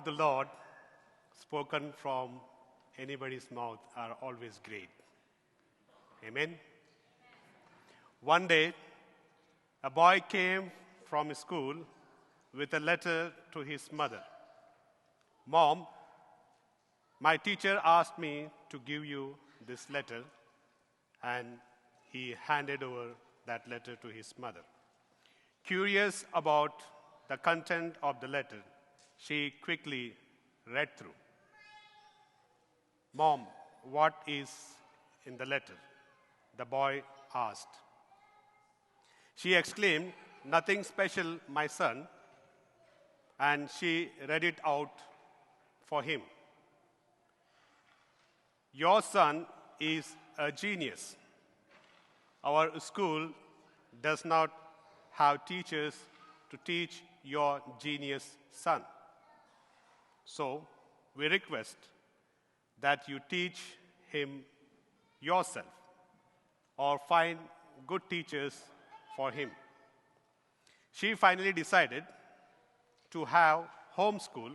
the Lord spoken from anybody's mouth are always great. Amen? One day, a boy came from school with a letter to his mother. Mom, my teacher asked me to give you this letter, and he handed over that letter to his mother. Curious about the content of the letter, she quickly read through. Mom, what is in the letter? The boy asked. She exclaimed, nothing special, my son, and she read it out for him. Your son is a genius. Our school does not have teachers to teach your genius son. So we request that you teach him yourself or find good teachers for him. She finally decided to have homeschool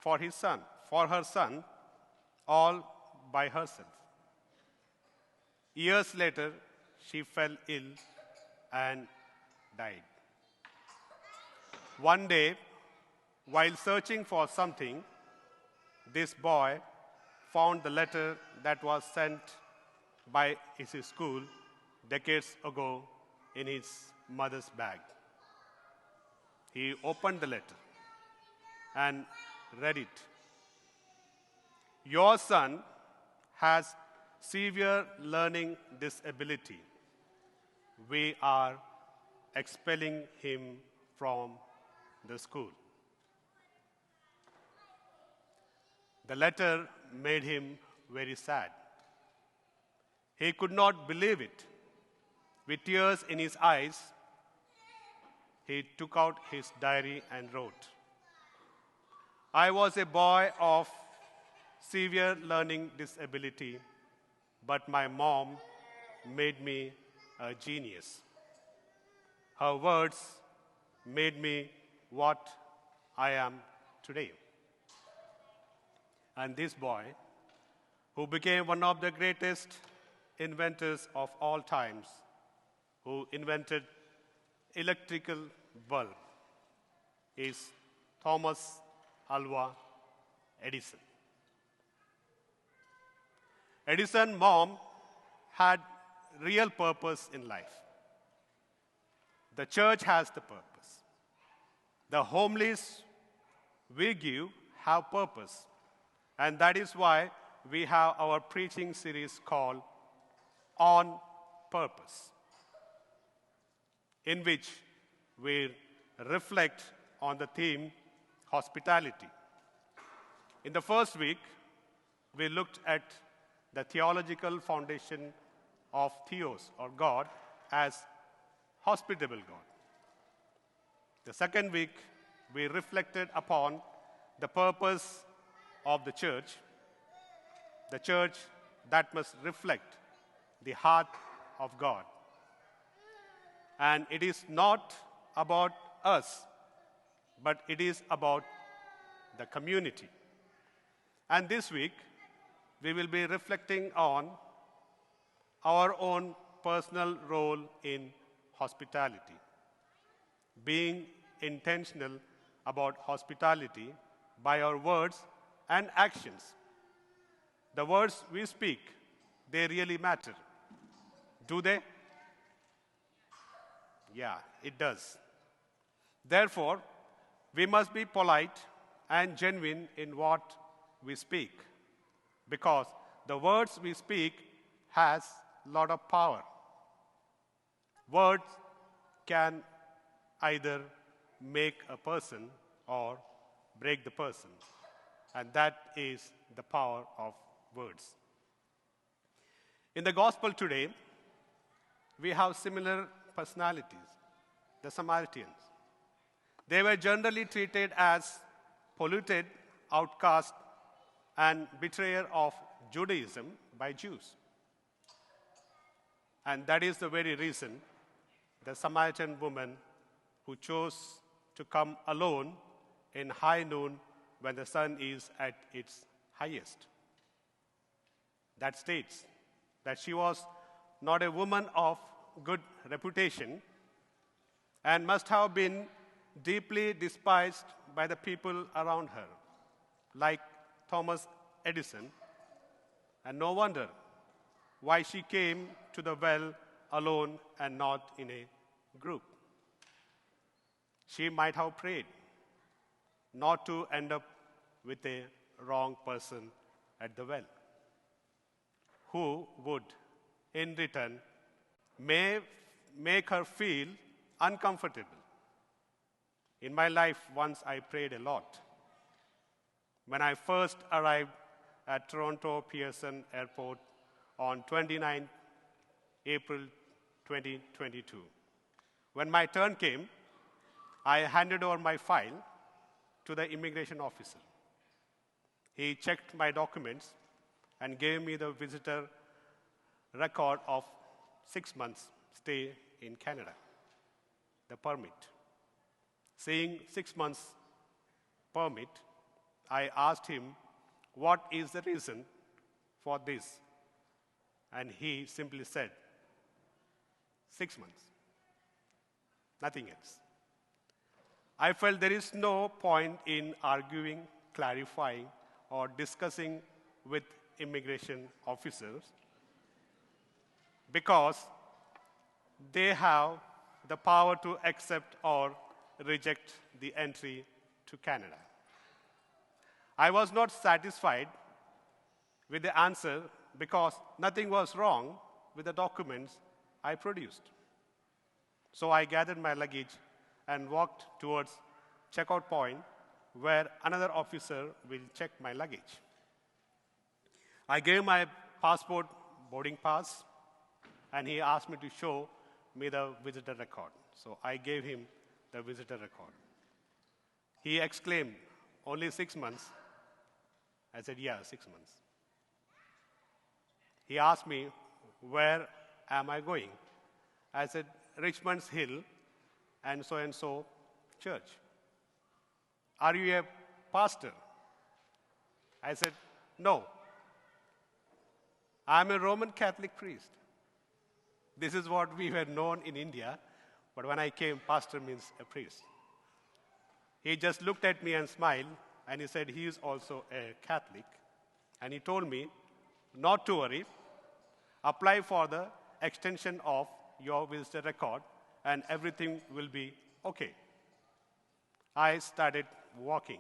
for her son, all by herself. Years later, she fell ill and died. One day, while searching for something, this boy found the letter that was sent by his school decades ago in his mother's bag. He opened the letter and read it. Your son has severe learning disability. We are expelling him from the school. The letter made him very sad. He could not believe it. With tears in his eyes, he took out his diary and wrote, I was a boy of severe learning disability, but my mom made me a genius. Her words made me what I am today. And this boy, who became one of the greatest inventors of all times, who invented electrical bulb, is Thomas Alva Edison. Edison's mom had real purpose in life. The church has the purpose. The homilies we give have purpose. And that is why we have our preaching series called On Purpose, in which we reflect on the theme hospitality. In the first week, we looked at the theological foundation of Theos, or God, as hospitable God. The second week, we reflected upon the purpose of the church that must reflect the heart of God. And it is not about us, but it is about the community. And this week, we will be reflecting on our own personal role in hospitality, being intentional about hospitality by our words and actions. The words we speak, they really matter. Do they? Yeah, it does. Therefore, we must be polite and genuine in what we speak, because the words we speak has a lot of power. Words can either make a person or break the person, and that is the power of words. In the gospel today, we have similar personalities, the Samaritans. They were generally treated as polluted, outcast, and betrayer of Judaism by Jews. And that is the very reason the Samaritan woman who chose to come alone in high noon when the sun is at its highest. That states that she was not a woman of good reputation and must have been deeply despised by the people around her, like Thomas Edison, and no wonder why she came to the well alone and not in a group. She might have prayed not to end up with a wrong person at the well, who would, in return, make her feel uncomfortable. In my life, once I prayed a lot. When I first arrived at Toronto Pearson Airport on 29 April 2022. When my turn came, I handed over my file to the immigration officer. He checked my documents and gave me the visitor record of 6 months stay in Canada, the permit. Seeing 6 months permit, I asked him, what is the reason for this? And he simply said, 6 months, nothing else. I felt there is no point in arguing, clarifying, or discussing with immigration officers because they have the power to accept or reject the entry to Canada. I was not satisfied with the answer because nothing was wrong with the documents I produced. So I gathered my luggage and walked towards checkout point where another officer will check my luggage. I gave my passport boarding pass and he asked me to show me the visitor record. So I gave him the visitor record. He exclaimed, only 6 months? I said, yeah, 6 months. He asked me, where am I going? I said, Richmond's Hill and so church. Are you a pastor? I said, no. I'm a Roman Catholic priest. This is what we were known in India, but when I came, pastor means a priest. He just looked at me and smiled, and he said he is also a Catholic. And he told me not to worry, apply for the extension of your visitor record, and everything will be okay. I started walking.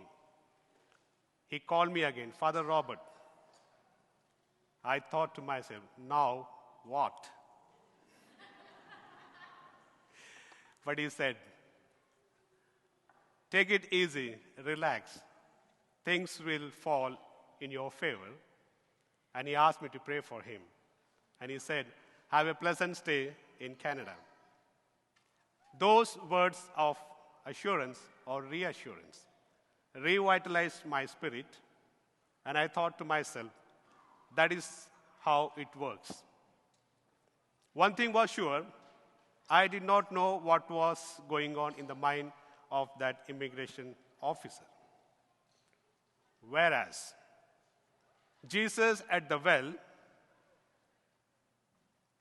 He called me again, Father Robert. I thought to myself, now what? But he said, take it easy, relax. Things will fall in your favor. And he asked me to pray for him. And he said, have a pleasant stay in Canada. Those words of assurance or reassurance revitalized my spirit, and I thought to myself, that is how it works. One thing was sure, I did not know what was going on in the mind of that immigration officer. Whereas Jesus at the well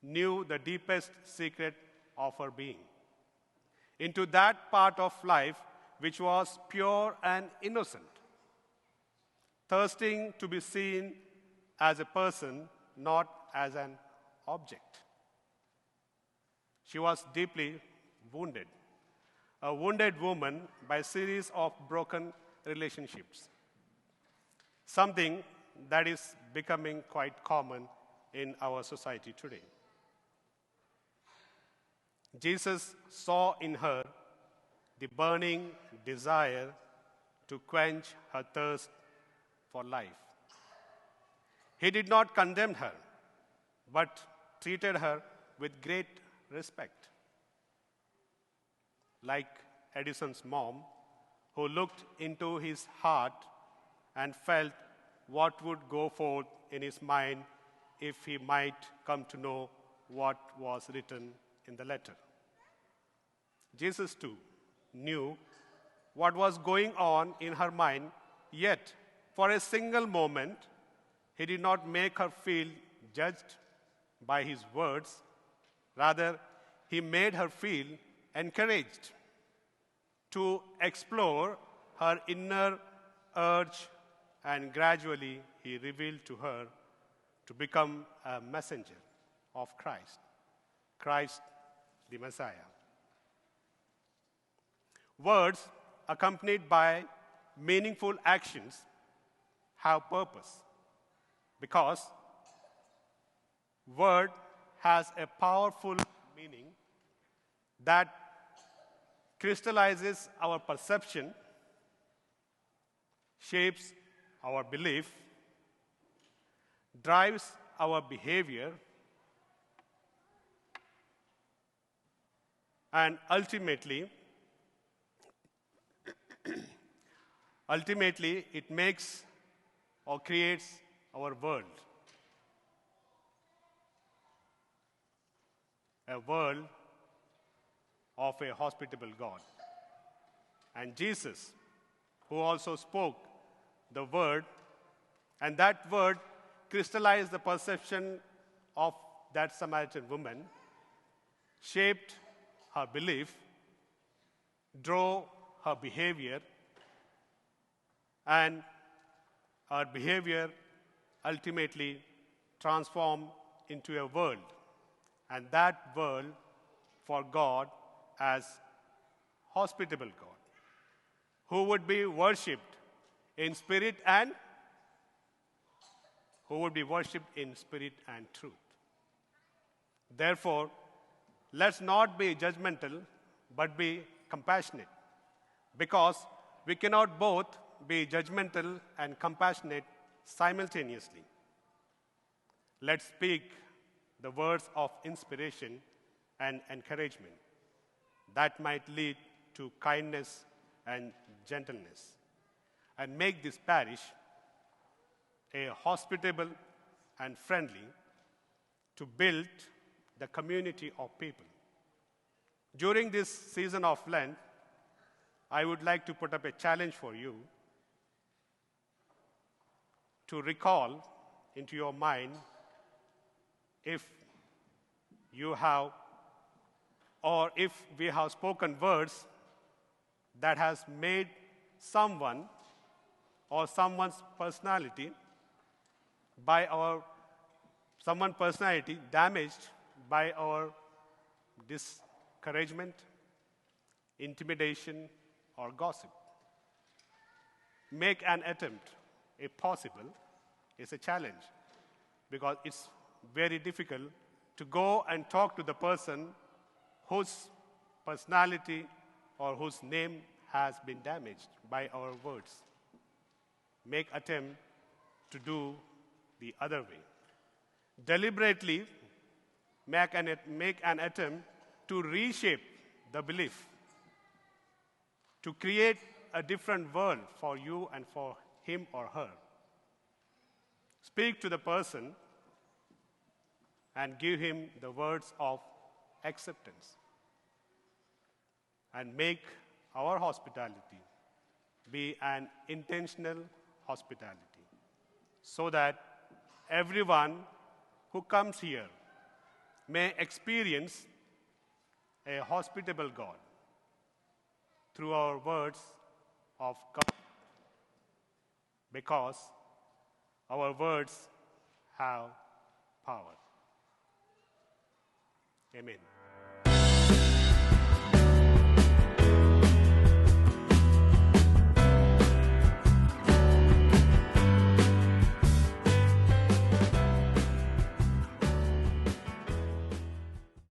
knew the deepest secret of her being, into that part of life which was pure and innocent, thirsting to be seen as a person, not as an object. She was deeply wounded, a wounded woman by a series of broken relationships, something that is becoming quite common in our society today. Jesus saw in her the burning desire to quench her thirst for life. He did not condemn her, but treated her with great respect. Like Edison's mom, who looked into his heart and felt what would go forth in his mind if he might come to know what was written in the letter. Jesus, too, knew what was going on in her mind Yet, for a single moment, he did not make her feel judged by his words. Rather, he made her feel encouraged to explore her inner urge, and gradually he revealed to her to become a messenger of Christ the Messiah. Words accompanied by meaningful actions have purpose because word has a powerful meaning that crystallizes our perception, shapes our belief, drives our behavior, and ultimately it makes or creates our world. A world of a hospitable God. And Jesus, who also spoke the word, and that word crystallized the perception of that Samaritan woman, shaped her belief, drove her behavior, and her behavior ultimately transformed into a world. And that world for God as hospitable God, who would be worshipped in spirit and truth. Therefore, let's not be judgmental, but be compassionate, because we cannot both be judgmental and compassionate simultaneously. Let's speak the words of inspiration and encouragement that might lead to kindness and gentleness, and make this parish a hospitable and friendly to build the community of people. During this season of Lent, I would like to put up a challenge for you to recall into your mind if you have, or if we have spoken words that has made someone or someone's personality damaged by our discouragement, intimidation, or gossip. Make an attempt, if possible. It's a challenge because it's very difficult to go and talk to the person whose personality or whose name has been damaged by our words. Make attempt to do the other way. Deliberately make an attempt to reshape the belief, to create a different world for you and for him or her. Speak to the person and give him the words of acceptance. And make our hospitality be an intentional hospitality, so that everyone who comes here may experience a hospitable God through our words of God, because our words have power. Amen.